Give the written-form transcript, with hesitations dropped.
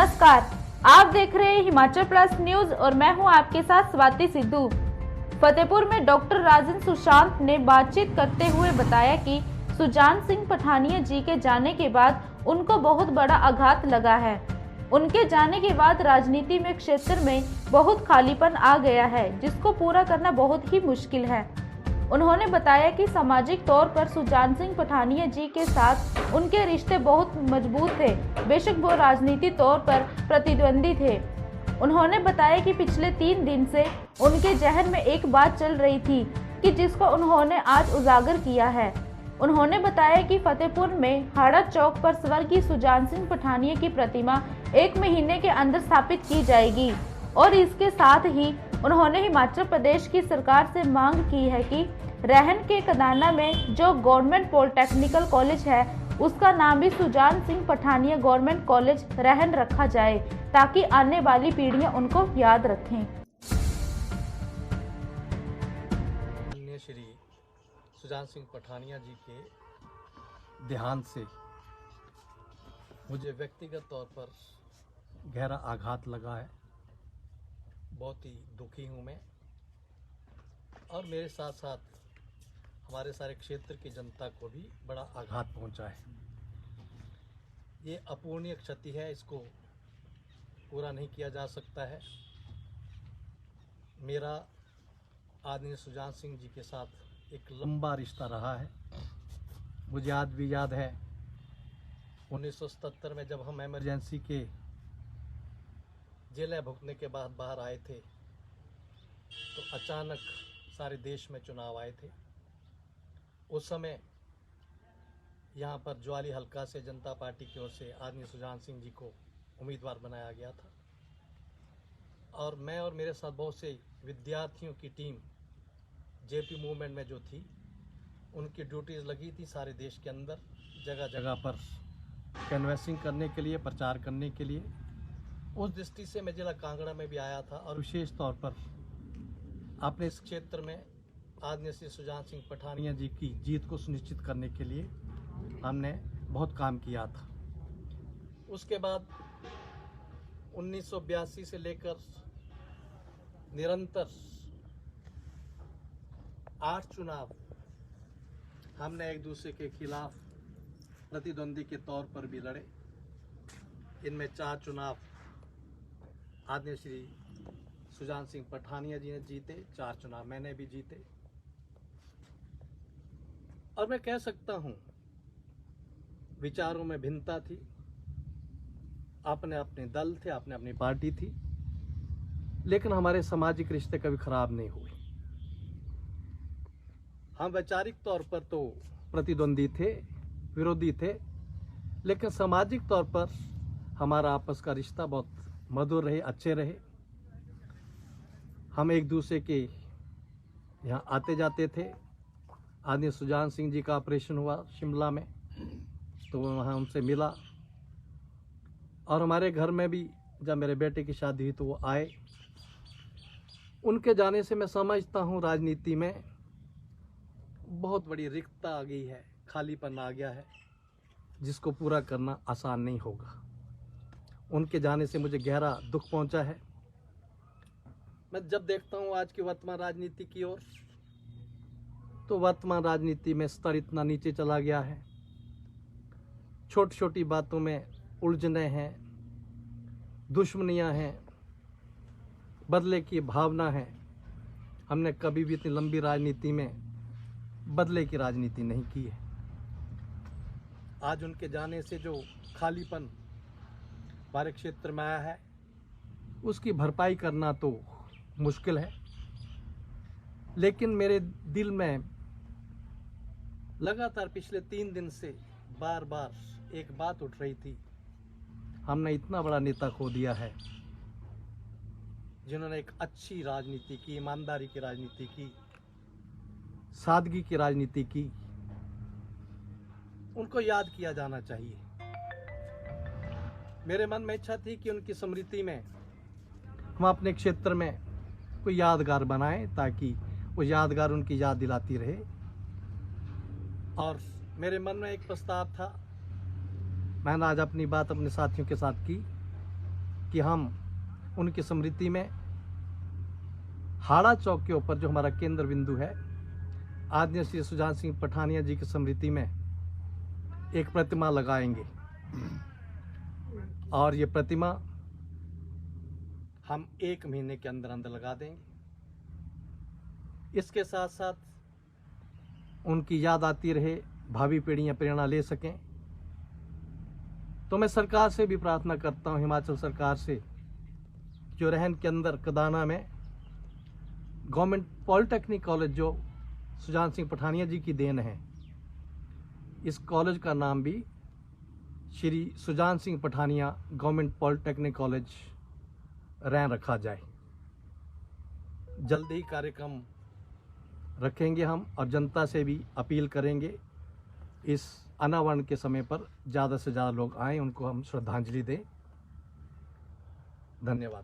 नमस्कार, आप देख रहे हैं हिमाचल प्लस न्यूज और मैं हूं आपके साथ स्वाति सिद्धू। फतेहपुर में डॉक्टर राजन सुशांत ने बातचीत करते हुए बताया कि सुजान सिंह पठानिया जी के जाने के बाद उनको बहुत बड़ा आघात लगा है। उनके जाने के बाद राजनीति में क्षेत्र में बहुत खालीपन आ गया है, जिसको पूरा करना बहुत ही मुश्किल है। उन्होंने बताया कि सामाजिक तौर पर सुजान सिंह पठानिया जी के साथ उनके रिश्ते बहुत मजबूत थे, बेशक वो राजनीति तौर पर प्रतिद्वंदी थे। उन्होंने बताया कि पिछले 3 दिन से उनके जहन में एक बात चल रही थी कि जिसको उन्होंने आज उजागर किया है। उन्होंने बताया कि फतेहपुर में हाड़ा चौक पर स्वर्गीय सुजान सिंह पठानिया की प्रतिमा 1 महीने के अंदर स्थापित की जाएगी और इसके साथ ही उन्होंने हिमाचल प्रदेश की सरकार से मांग की है कि रहन के कदाना में जो गवर्नमेंट पॉलिटेक्निकल कॉलेज है उसका नाम भी सुजान सिंह पठानिया गवर्नमेंट कॉलेज रहन रखा जाए, ताकि आने वाली पीढ़ियां उनको याद रखें। श्री सुजान सिंह पठानिया जी के देहांत से मुझे व्यक्तिगत तौर पर गहरा आघात लगा है। बहुत ही दुखी हूँ मैं, और मेरे साथ साथ हमारे सारे क्षेत्र की जनता को भी बड़ा आघात पहुँचा है। ये अपूर्णीय क्षति है, इसको पूरा नहीं किया जा सकता है। मेरा आदरणीय सुजान सिंह जी के साथ एक लंबा रिश्ता रहा है। मुझे आज भी याद है 1977 में जब हम इमरजेंसी के जेलें भुगतने के बाद बाहर आए थे, तो अचानक सारे देश में चुनाव आए थे। उस समय यहाँ पर ज्वाली हल्का से जनता पार्टी की ओर से आदरणीय सुजान सिंह जी को उम्मीदवार बनाया गया था, और मैं और मेरे साथ बहुत से विद्यार्थियों की टीम जेपी मूवमेंट में जो थी, उनकी ड्यूटीज लगी थी सारे देश के अंदर, जगह जगह पर कैनवैसिंग करने के लिए, प्रचार करने के लिए। उस दृष्टि से मैं जिला कांगड़ा में भी आया था, और विशेष तौर पर अपने इस क्षेत्र में आदरणीय श्री सुजान सिंह पठानिया जी की जीत को सुनिश्चित करने के लिए हमने बहुत काम किया था। उसके बाद 1982 से लेकर निरंतर 8 चुनाव हमने एक दूसरे के खिलाफ प्रतिद्वंदी के तौर पर भी लड़े। इनमें 4 चुनाव आदरणीय श्री सुजान सिंह पठानिया जी ने जीते, 4 चुनाव मैंने भी जीते। और मैं कह सकता हूं, विचारों में भिन्नता थी, अपने अपने दल थे, अपने अपनी पार्टी थी, लेकिन हमारे सामाजिक रिश्ते कभी खराब नहीं हुए। हम वैचारिक तौर पर तो प्रतिद्वंदी थे, विरोधी थे, लेकिन सामाजिक तौर पर हमारा आपस का रिश्ता बहुत मधुर रहे, अच्छे रहे। हम एक दूसरे के यहाँ आते जाते थे। आदरणीय सुजान सिंह जी का ऑपरेशन हुआ शिमला में, तो वहाँ उनसे मिला, और हमारे घर में भी जब मेरे बेटे की शादी हुई तो वो आए। उनके जाने से मैं समझता हूँ राजनीति में बहुत बड़ी रिक्तता आ गई है, खालीपन आ गया है, जिसको पूरा करना आसान नहीं होगा। उनके जाने से मुझे गहरा दुख पहुंचा है। मैं जब देखता हूं आज की वर्तमान राजनीति की ओर, तो वर्तमान राजनीति में स्तर इतना नीचे चला गया है। छोटी छोटी बातों में उलझने हैं, दुश्मनियां हैं, बदले की भावना है। हमने कभी भी इतनी लंबी राजनीति में बदले की राजनीति नहीं की है। आज उनके जाने से जो खालीपन हमारे क्षेत्र में आया है, उसकी भरपाई करना तो मुश्किल है, लेकिन मेरे दिल में लगातार पिछले 3 दिन से बार बार एक बात उठ रही थी। हमने इतना बड़ा नेता खो दिया है, जिन्होंने एक अच्छी राजनीति की, ईमानदारी की राजनीति की, सादगी की राजनीति की। उनको याद किया जाना चाहिए। मेरे मन में इच्छा थी कि उनकी स्मृति में हम अपने क्षेत्र में कोई यादगार बनाएं, ताकि वो यादगार उनकी याद दिलाती रहे। और मेरे मन में एक प्रस्ताव था, मैंने आज अपनी बात अपने साथियों के साथ की कि हम उनकी स्मृति में हाड़ा चौक के ऊपर जो हमारा केंद्र बिंदु है, आदरणीय श्री सुजान सिंह पठानिया जी की स्मृति में एक प्रतिमा लगाएंगे। और ये प्रतिमा हम 1 महीने के अंदर अंदर लगा देंगे। इसके साथ साथ उनकी याद आती रहे, भावी पीढ़ियां प्रेरणा ले सकें। तो मैं सरकार से भी प्रार्थना करता हूं, हिमाचल सरकार से, जो रहन के अंदर कदाना में गवर्नमेंट पॉलिटेक्निक कॉलेज जो सुजान सिंह पठानिया जी की देन है, इस कॉलेज का नाम भी Shri Sujan Singh Pathania government polytechnic college Rehan रखा जाए। जल्द ही कार्यक्रम रखेंगे हम और जनता से भी अपील करेंगे इस अनावरण के समय पर ज़्यादा से ज़्यादा लोग आएं, उनको हम श्रद्धांजलि दें। धन्यवाद।